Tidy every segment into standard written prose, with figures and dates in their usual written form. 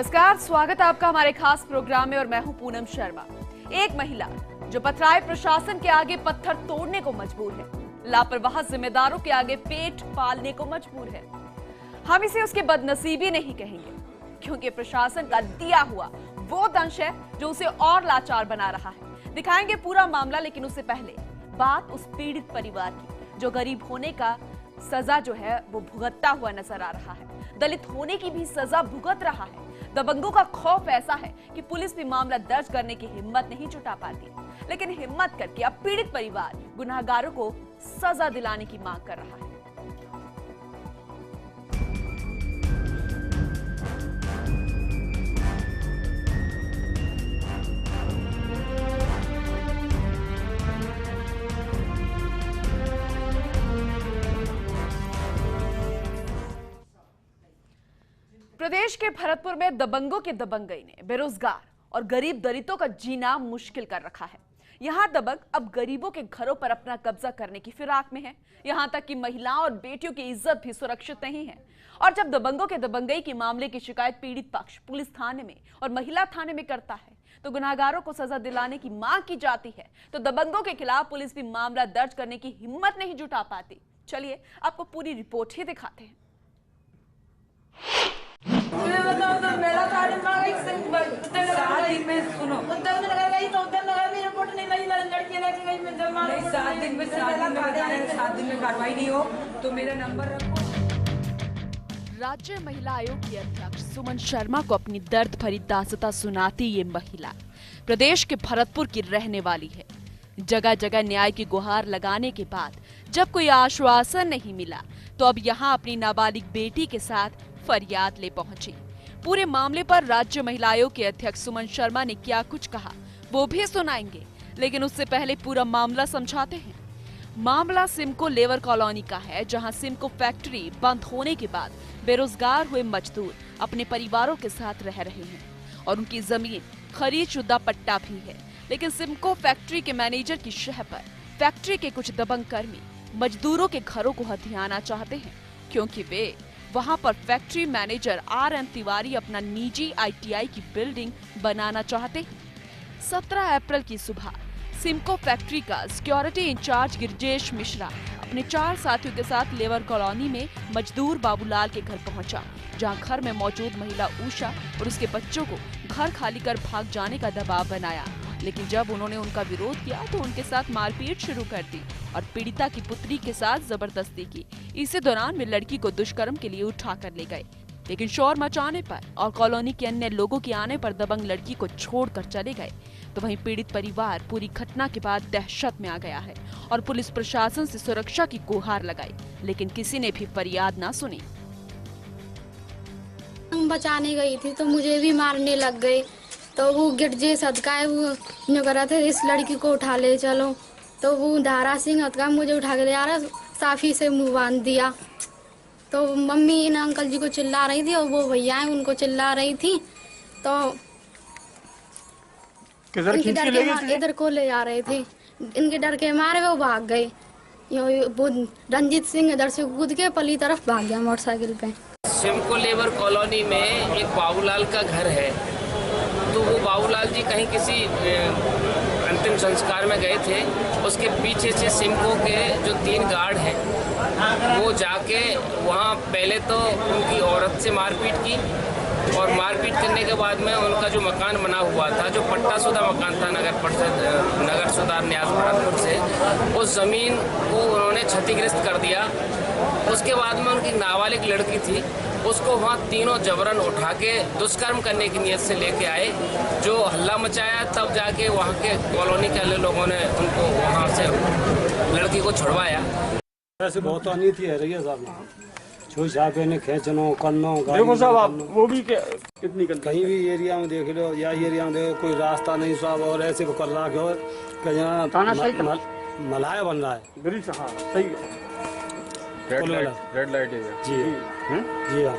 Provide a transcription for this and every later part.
नमस्कार, स्वागत है आपका हमारे खास प्रोग्राम में और मैं हूं पूनम शर्मा। एक महिला जो पथराए प्रशासन के आगे पत्थर तोड़ने को मजबूर है, लापरवाह जिम्मेदारों के आगे पेट पालने को मजबूर है। हम इसे उसकी बदनसीबी नहीं कहेंगे, क्योंकि प्रशासन का दिया हुआ वो दंश है जो उसे और लाचार बना रहा है। दिखाएंगे पूरा मामला, लेकिन उससे पहले बात उस पीड़ित परिवार की जो गरीब होने का सजा जो है वो भुगतता हुआ नजर आ रहा है, दलित होने की भी सजा भुगत रहा है। दबंगों का खौफ ऐसा है कि पुलिस भी मामला दर्ज करने की हिम्मत नहीं जुटा पाती, लेकिन हिम्मत करके अब पीड़ित परिवार गुनाहगारों को सजा दिलाने की मांग कर रहा है। प्रदेश के भरतपुर में दबंगों के दबंगई ने बेरोजगार और गरीब दलितों का जीना मुश्किल कर रखा है। यहाँ दबंग अब गरीबों के घरों पर अपना कब्जा करने की फिराक में है। यहाँ तक कि महिलाओं और बेटियों की इज्जत भी सुरक्षित नहीं है। और जब दबंगों के दबंगई के मामले की शिकायत पीड़ित पक्ष पुलिस थाने में और महिला थाने में करता है तो गुनाहगारों को सजा दिलाने की मांग की जाती है, तो दबंगों के खिलाफ पुलिस भी मामला दर्ज करने की हिम्मत नहीं जुटा पाती। चलिए आपको पूरी रिपोर्ट ही दिखाते हैं। मेरा शादी में सुनो नहीं 7 दिन में 7 दिन में कार्रवाई नहीं हो तो मेरा नंबर रखो। राज्य महिला आयोग की अध्यक्ष सुमन शर्मा को अपनी दर्द भरी दास्तां सुनाती ये महिला प्रदेश के भरतपुर की रहने वाली है। जगह जगह न्याय की गुहार लगाने के बाद जब कोई आश्वासन नहीं मिला तो अब यहाँ अपनी नाबालिग बेटी के साथ फरियाद ले पहुंची। पूरे मामले पर राज्य महिला आयोग के अध्यक्ष सुमन शर्मा ने क्या कुछ कहा वो भी सुनाएंगे, लेकिन उससे पहले पूरा मामला समझाते हैं। मामला सिमको लेबर कॉलोनी का है, जहां सिमको फैक्ट्री बंद होने के बाद बेरोजगार हुए मजदूर अपने परिवारों के साथ रह रहे हैं और उनकी जमीन खरीद शुदा पट्टा भी है। लेकिन सिमको फैक्ट्री के मैनेजर की शह पर फैक्ट्री के कुछ दबंग कर्मी मजदूरों के घरों को हथियाना चाहते हैं, क्योंकि वे वहां पर फैक्ट्री मैनेजर RN तिवारी अपना निजी ITI की बिल्डिंग बनाना चाहते हैं। 17 अप्रैल की सुबह सिमको फैक्ट्री का सिक्योरिटी इंचार्ज गिरजेश मिश्रा अपने 4 साथियों के साथ लेबर कॉलोनी में मजदूर बाबूलाल के घर पहुंचा, जहां घर में मौजूद महिला उषा और उसके बच्चों को घर खाली कर भाग जाने का दबाव बनाया। लेकिन जब उन्होंने उनका विरोध किया तो उनके साथ मारपीट शुरू कर दी और पीड़िता की पुत्री के साथ जबरदस्ती की। इसी दौरान वे लड़की को दुष्कर्म के लिए उठा कर ले गए, लेकिन शोर मचाने पर और कॉलोनी के अन्य लोगों के आने पर दबंग लड़की को छोड़कर चले गए। तो वहीं पीड़ित परिवार पूरी घटना के बाद दहशत में आ गया है और पुलिस प्रशासन से सुरक्षा की गुहार लगाई, लेकिन किसी ने भी फरियाद न सुनी। बचाने गई थी तो मुझे भी मारने लग गए, तो वो गिरजे सदकाए वो जो करा थे इस लड़की को उठा ले चलो, तो वो धारा सिंह हतका मुझे उठा के ले आ रहा, साफी से मुंह बांध दिया। तो मम्मी इन अंकल जी को चिल्ला रही थी और वो भैया उनको चिल्ला रही थी, तो इधर को ले जा रहे थे। इनके डर के मारे वो भाग गए। वो रंजीत सिंह इधर से कूद के पली तरफ भाग गया मोटरसाइकिल पे। सिमको लेबर कॉलोनी में एक बाबूलाल का घर है, तो वो बाबूलाल जी कहीं किसी अंतिम संस्कार में गए थे। उसके पीछे से सिमको के जो 3 गार्ड हैं वो जाके वहाँ पहले तो उनकी औरत से मारपीट की और मारपीट करने के बाद में उनका जो मकान बना हुआ था, जो पट्टाशुदा मकान था नगर परिषद नगर सुधार न्यास भरतपुर से, उस ज़मीन को उन्होंने क्षतिग्रस्त कर दिया। उसके बाद में उनकी नाबालिग लड़की थी, उसको वहाँ तीनों जबरन उठा के दुष्कर्म करने की नीयत से लेके आए, जो हल्ला मचाया। तब जाके वहाँ के कॉलोनी के लोगों ने उनको वहाँ से लड़की को छुड़वाया। ऐसे बहुत आनी थी है रही साहब, छुई छापे ने खेचनो करनो। देखो साहब आप वो भी कितनी कहीं भी एरिया में देख लो या एरिया में देखो कोई रास्ता नहीं साहब, और ऐसे कर रहा है कि यहाँ मलाया बन रहा है। ब्रिज, हाँ सही है। रेड लाइट एरिया जी जी हाँ।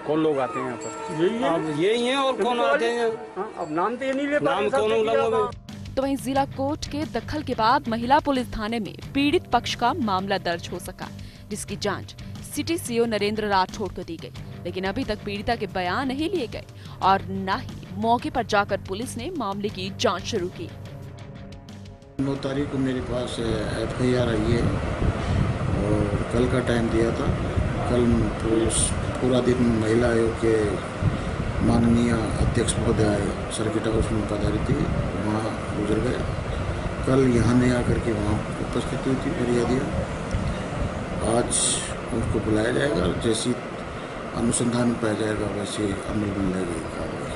कौन लोग आते हैं यहाँ पर? यही है और कौन आते हैं? अब नाम तो ये नहीं ले नाम कौन लोगों। तो वहीं जिला कोर्ट के दखल के बाद महिला पुलिस थाने में पीड़ित पक्ष का मामला दर्ज हो सका, जिसकी जांच सिटी CO नरेंद्र राठौड़ को दी गई। लेकिन अभी तक पीड़िता के बयान नहीं लिए गए और न ही मौके पर जाकर पुलिस ने मामले की जांच शुरू की। 9 तारीख को मेरे पास FIR आई है और कल का टाइम दिया था। कल पूरा दिन महिला आयोग के माननीय अध्यक्ष महोदय सर्किट हाउस में पधारी थी, वहाँ गुजर गए। कल यहाँ नहीं आकर के वहाँ उपस्थित हुई थी फरियादियाँ। आज उनको बुलाया जाएगा, जैसी अनुसंधान पाया जाएगा वैसे अमल में लगेगी कार्रवाई।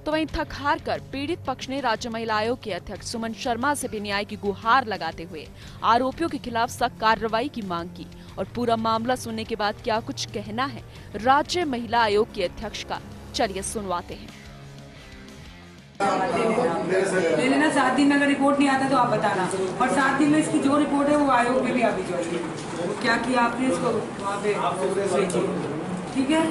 तो वहीं थक हार कर पीड़ित पक्ष ने राज्य महिला आयोग के अध्यक्ष सुमन शर्मा से भी न्याय की गुहार लगाते हुए आरोपियों के खिलाफ सख्त कार्रवाई की मांग की। और पूरा मामला सुनने के बाद क्या कुछ कहना है राज्य महिला आयोग के अध्यक्ष का, चलिए सुनवाते हैं। मैंने ना 7 दिन में अगर रिपोर्ट नहीं आता तो आप बताना, और 7 दिन में इसकी जो रिपोर्ट है वो आयोग में भी अभी चाहिए। क्या किया आपने इसको वहाँ पे, ठीक है।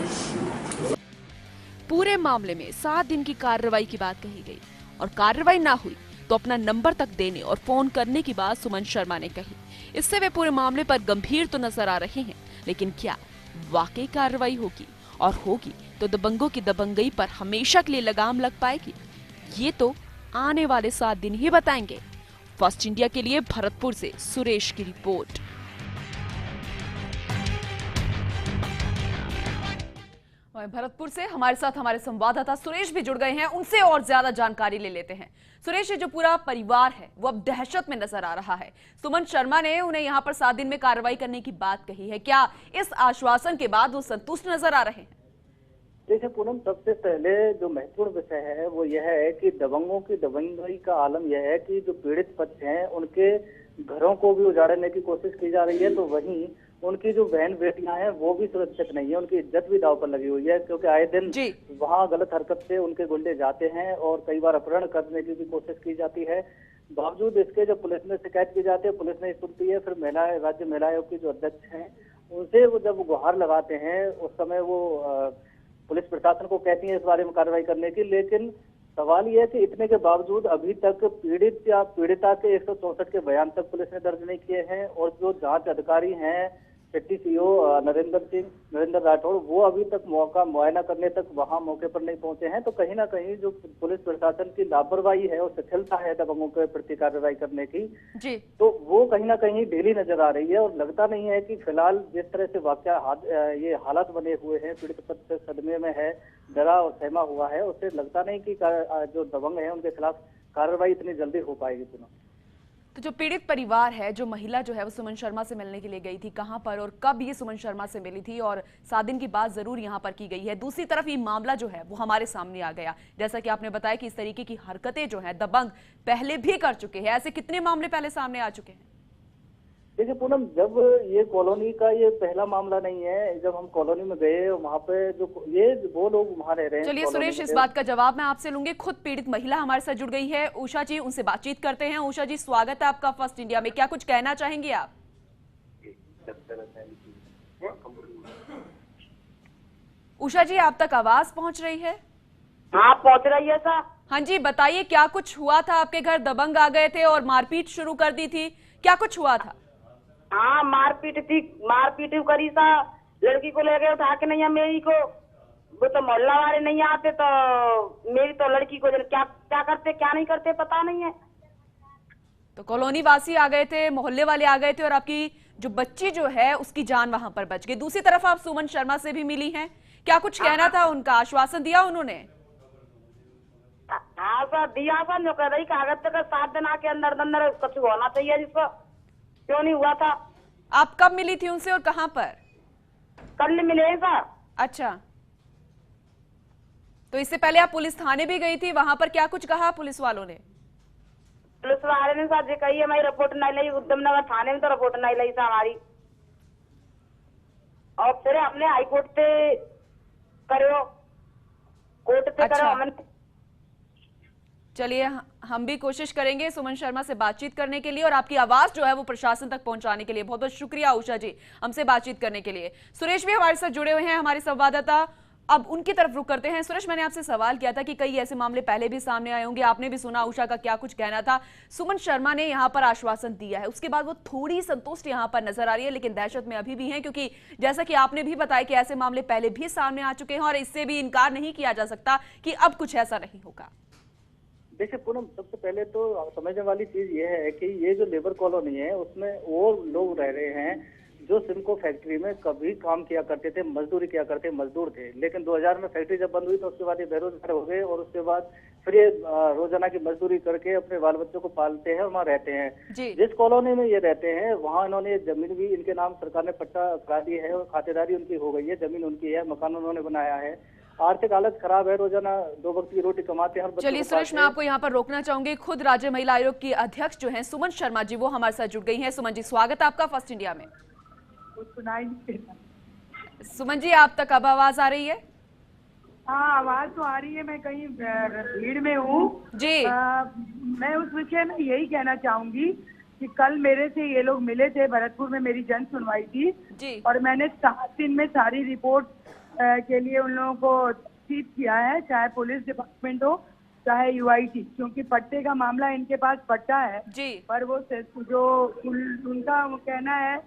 पूरे मामले में 7 दिन की कार्रवाई की बात कही गई और कार्रवाई ना हुई तो अपना नंबर तक देने और फोन करने की बात सुमन शर्मा ने कही। इससे वे पूरे मामले पर गंभीर तो नजर आ रहे हैं, लेकिन क्या वाकई कार्रवाई होगी और होगी तो दबंगों की दबंगई पर हमेशा के लिए लगाम लग पाएगी? ये तो आने वाले 7 दिन ही बताएंगे। फर्स्ट इंडिया के लिए भरतपुर से सुरेश की रिपोर्ट। भरतपुर से हमारे साथ हमारे संवाददाता सुरेश भी जुड़ गए हैं, उनसे और ज्यादा जानकारी ले लेते हैं। सुरेश, ये जो पूरा परिवार है वो अब दहशत में नजर आ रहा है। सुमन शर्मा ने उन्हें यहाँ पर 7 दिन में कार्रवाई करने की बात कही है, क्या इस आश्वासन के बाद वो संतुष्ट नजर आ रहे हैं? देखिए पूनम, सबसे पहले जो महत्वपूर्ण विषय है वो यह है कि दबंगों की दबंगई का आलम यह है कि जो पीड़ित पक्ष हैं उनके घरों को भी उजाड़ने की कोशिश की जा रही है, तो वहीं उनकी जो बहन बेटियां हैं वो भी सुरक्षित नहीं है, उनकी इज्जत भी दांव पर लगी हुई है, क्योंकि आए दिन वहाँ गलत हरकत से उनके गुंडे जाते हैं और कई बार अपहरण करने की भी कोशिश की जाती है। बावजूद इसके जब पुलिस में शिकायत की जाती है, पुलिस नहीं सुनती है। फिर राज्य महिला आयोग के जो अध्यक्ष हैं उनसे वो जब गुहार लगाते हैं उस समय वो पुलिस प्रशासन को कहती है इस बारे में कार्रवाई करने की, लेकिन सवाल यह है कि इतने के बावजूद अभी तक पीड़ित या पीड़िता के 164 के बयान तक पुलिस ने दर्ज नहीं किए हैं, और जो जांच अधिकारी हैं सिटी सीओ नरेंद्र राठौड़, वो अभी तक मौका मुआयना करने तक वहां मौके पर नहीं पहुंचे हैं। तो कहीं ना कहीं जो पुलिस प्रशासन की लापरवाही है और शिथिलता है दबंगों के प्रति कार्रवाई करने की जी, तो वो कहीं ना कहीं ढीली नजर आ रही है। और लगता नहीं है कि फिलहाल जिस तरह से ये हालात बने हुए हैं, पीड़ित पक्ष सदमे में है, डरा और सहमा हुआ है, उससे लगता नहीं कि जो दबंग है उनके खिलाफ कार्रवाई इतनी जल्दी हो पाएगी। तो जो पीड़ित परिवार है, जो महिला जो है वो सुमन शर्मा से मिलने के लिए गई थी, कहां पर और कब ये सुमन शर्मा से मिली थी? और 7 दिन की बात जरूर यहां पर की गई है। दूसरी तरफ ये मामला जो है वो हमारे सामने आ गया, जैसा कि आपने बताया कि इस तरीके की हरकतें जो है दबंग पहले भी कर चुके हैं। ऐसे कितने मामले पहले सामने आ चुके हैं? देखिए पूनम, जब ये कॉलोनी का ये पहला मामला नहीं है। जब हम कॉलोनी में गए वहाँ पे जो वो लोग वहाँ रह रहे हैं। चलिए सुरेश, इस बात का जवाब मैं आपसे लूंगी। खुद पीड़ित महिला हमारे साथ जुड़ गई है, उषा जी, उनसे बातचीत करते हैं। उषा जी, स्वागत है आपका फर्स्ट इंडिया में। क्या कुछ कहना चाहेंगी आप? उषा जी, आप तक आवाज पहुंच रही है? हाँ, पहुंच रही है सर। हाँ जी, बताइए क्या कुछ हुआ था? आपके घर दबंग आ गए थे और मारपीट शुरू कर दी थी, क्या कुछ हुआ था? हाँ, मारपीट करी सा, लड़की को ले गए उठा के, नहीं मेरी को, वो तो मोहल्ला वाले नहीं आते, तो मेरी तो लड़की को क्या क्या करते क्या नहीं करते पता नहीं है। तो कॉलोनी वासी आ गए थे, मोहल्ले वाले आ गए थे और आपकी जो बच्ची जो है उसकी जान वहां पर बच गई। दूसरी तरफ आप सुमन शर्मा से भी मिली हैं, क्या कुछ कहना था उनका? आश्वासन दिया उन्होंने? हाँ सर, दिया सर। जो कह रही कागज तक 7 दिन के अंदर कुछ होना चाहिए, जिसको क्यों नहीं हुआ था। आप कब मिली थी उनसे और कहां पर? कल मिले हैं सर। अच्छा, तो इससे पहले आप पुलिस थाने भी गई थी, वहां पर क्या कुछ कहा पुलिस वालों ने? पुलिस वाले ने सर कही है हमारी रिपोर्ट नहीं ली, उधमनगर थाने में तो रिपोर्ट नहीं ली सर हमारी, और फिर हमने हाईकोर्ट से करो, कोर्ट से करो हमने। चलिए, हम भी कोशिश करेंगे सुमन शर्मा से बातचीत करने के लिए और आपकी आवाज जो है वो प्रशासन तक पहुंचाने के लिए। बहुत बहुत शुक्रिया उषा जी हमसे बातचीत करने के लिए। सुरेश भी हमारे साथ जुड़े हुए हैं, हमारे संवाददाता अब उनकी तरफ रुख करते हैं। सुरेश, मैंने आपसे सवाल किया था कि कई ऐसे मामले पहले भी सामने आए होंगे, आपने भी सुना उषा का क्या कुछ कहना था। सुमन शर्मा ने यहां पर आश्वासन दिया है, उसके बाद वो थोड़ी संतुष्ट यहां पर नजर आ रही है, लेकिन दहशत में अभी भी हैं, क्योंकि जैसा कि आपने भी बताया कि ऐसे मामले पहले भी सामने आ चुके हैं और इससे भी इनकार नहीं किया जा सकता कि अब कुछ ऐसा नहीं होगा। देखिए पूनम, सबसे पहले तो समझने वाली चीज ये है कि ये जो लेबर कॉलोनी है उसमें वो लोग रह रहे हैं जो सिमको फैक्ट्री में कभी काम किया करते थे, मजदूरी किया करते मजदूर थे, लेकिन 2000 में फैक्ट्री जब बंद हुई तो उसके बाद ये बेरोजगार हो गए और उसके बाद फिर ये रोजाना की मजदूरी करके अपने बाल बच्चों को पालते हैं और वहाँ रहते हैं। जिस कॉलोनी में ये रहते हैं वहाँ इन्होंने जमीन भी इनके नाम सरकार ने पट्टा करा दी है और खातेदारी उनकी हो गई है, जमीन उनकी है, मकान उन्होंने बनाया है, आर्थिक हालत खराब है, रोजाना 2 वक्त की रोटी कमाते हैं। चलिए सुरेश, मैं आपको यहाँ पर रोकना चाहूंगी। खुद राज्य महिला आयोग की अध्यक्ष जो हैं सुमन शर्मा जी, वो हमारे साथ जुड़ गई हैं। सुमन जी, स्वागत है आपका फर्स्ट इंडिया में। सुनाई नहीं देता। सुमन जी, आप तक अब आवाज आ रही है? हाँ, आवाज तो आ रही है, मैं कहीं भीड़ में हूँ जी। मैं उस विषय में यही कहना चाहूंगी कि कल मेरे से ये लोग मिले थे, भरतपुर में मेरी जन सुनवाई थी जी। और मैंने 7 दिन में सारी रिपोर्ट के लिए उन लोगों को चीट किया है, चाहे पुलिस डिपार्टमेंट हो चाहे यूआईटी, क्योंकि पट्टे का मामला इनके पास पट्टा है जी। पर वो जो उनका वो कहना है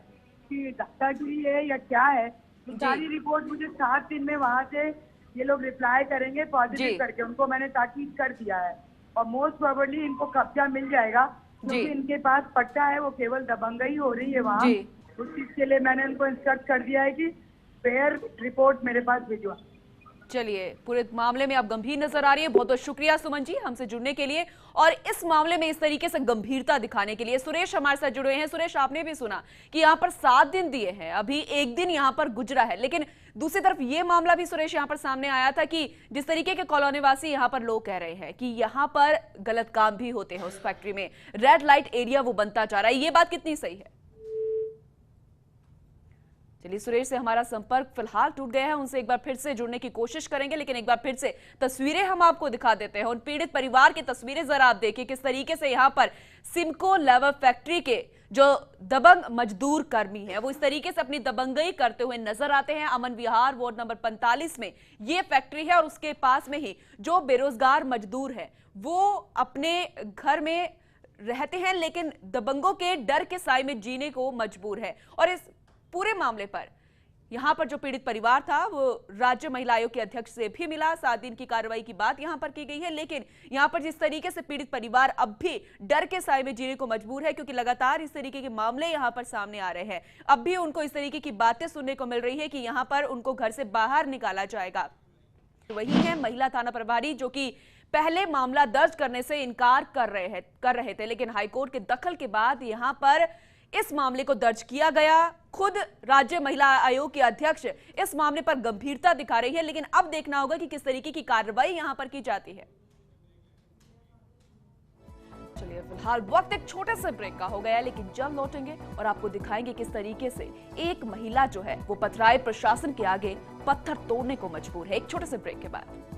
कि दादागिरी है या क्या है, सारी रिपोर्ट मुझे 7 दिन में वहाँ से ये लोग रिप्लाई करेंगे पॉजिटिव करके, उनको मैंने ताकीद कर दिया है और मोस्ट प्रोबेबली इनको कब्जा मिल जाएगा, क्योंकि इनके पास पट्टा है, वो केवल दबंगई हो रही है वहाँ। उस चीज के लिए मैंने उनको इंस्ट्रक्ट कर दिया है कि फेयर रिपोर्ट मेरे पास भिजवा। चलिए, पूरे मामले में आप गंभीर नजर आ रही है। बहुत बहुत शुक्रिया सुमन जी हमसे जुड़ने के लिए और इस मामले में इस तरीके से गंभीरता दिखाने के लिए। सुरेश हमारे साथ जुड़े हैं। सुरेश, आपने भी सुना कि यहाँ पर 7 दिन दिए हैं, अभी 1 दिन यहाँ पर गुजरा है, लेकिन दूसरी तरफ ये मामला भी सुरेश यहाँ पर सामने आया था कि जिस तरीके के कॉलोनी वासी यहाँ पर लोग कह रहे हैं कि यहाँ पर गलत काम भी होते हैं, उस फैक्ट्री में रेड लाइट एरिया वो बनता जा रहा है, ये बात कितनी सही है? चलिए, सुरेश से हमारा संपर्क फिलहाल टूट गया है, उनसे एक बार फिर से जुड़ने की कोशिश करेंगे, लेकिन एक बार फिर से तस्वीरें हम आपको दिखा देते हैं। उन पीड़ित परिवार की तस्वीरें जरा आप देखिए, किस तरीके से यहाँ पर सिमको लेवर फैक्ट्री के जो दबंग मजदूर कर्मी हैं वो इस तरीके से अपनी दबंगई करते हुए नजर आते हैं। अमन विहार वार्ड नंबर 45 में ये फैक्ट्री है और उसके पास में ही जो बेरोजगार मजदूर है वो अपने घर में रहते हैं, लेकिन दबंगों के डर के साए में जीने को मजबूर है। और इस पूरे मामले पर यहां पर जो पीड़ित परिवार था वो राज्य महिला आयोग के अध्यक्ष से भी मिला। 7 दिन की कार्रवाई की बात यहां पर की गई है, लेकिन यहां पर जिस तरीके से पीड़ित परिवार अब भी डर के साए में जीने को मजबूर है, क्योंकि लगातार इस तरीके के मामले यहां पर सामने आ रहे हैं, अब भी उनको इस तरीके की बातें सुनने को मिल रही है कि यहां पर उनको घर से बाहर निकाला जाएगा। वही है महिला थाना प्रभारी जो कि पहले मामला दर्ज करने से इनकार कर रहे थे, लेकिन हाईकोर्ट के दखल के बाद यहां पर इस मामले को दर्ज किया गया। खुद राज्य महिला आयोग की अध्यक्ष इस मामले पर गंभीरता दिखा रही है, लेकिन अब देखना होगा कि किस तरीके की कार्रवाई यहां पर की जाती है। चलिए, फिलहाल वक्त एक छोटे से ब्रेक का हो गया, लेकिन जल्द लौटेंगे और आपको दिखाएंगे किस तरीके से एक महिला जो है वो पथराए प्रशासन के आगे पत्थर तोड़ने को मजबूर है। एक छोटे से ब्रेक के बाद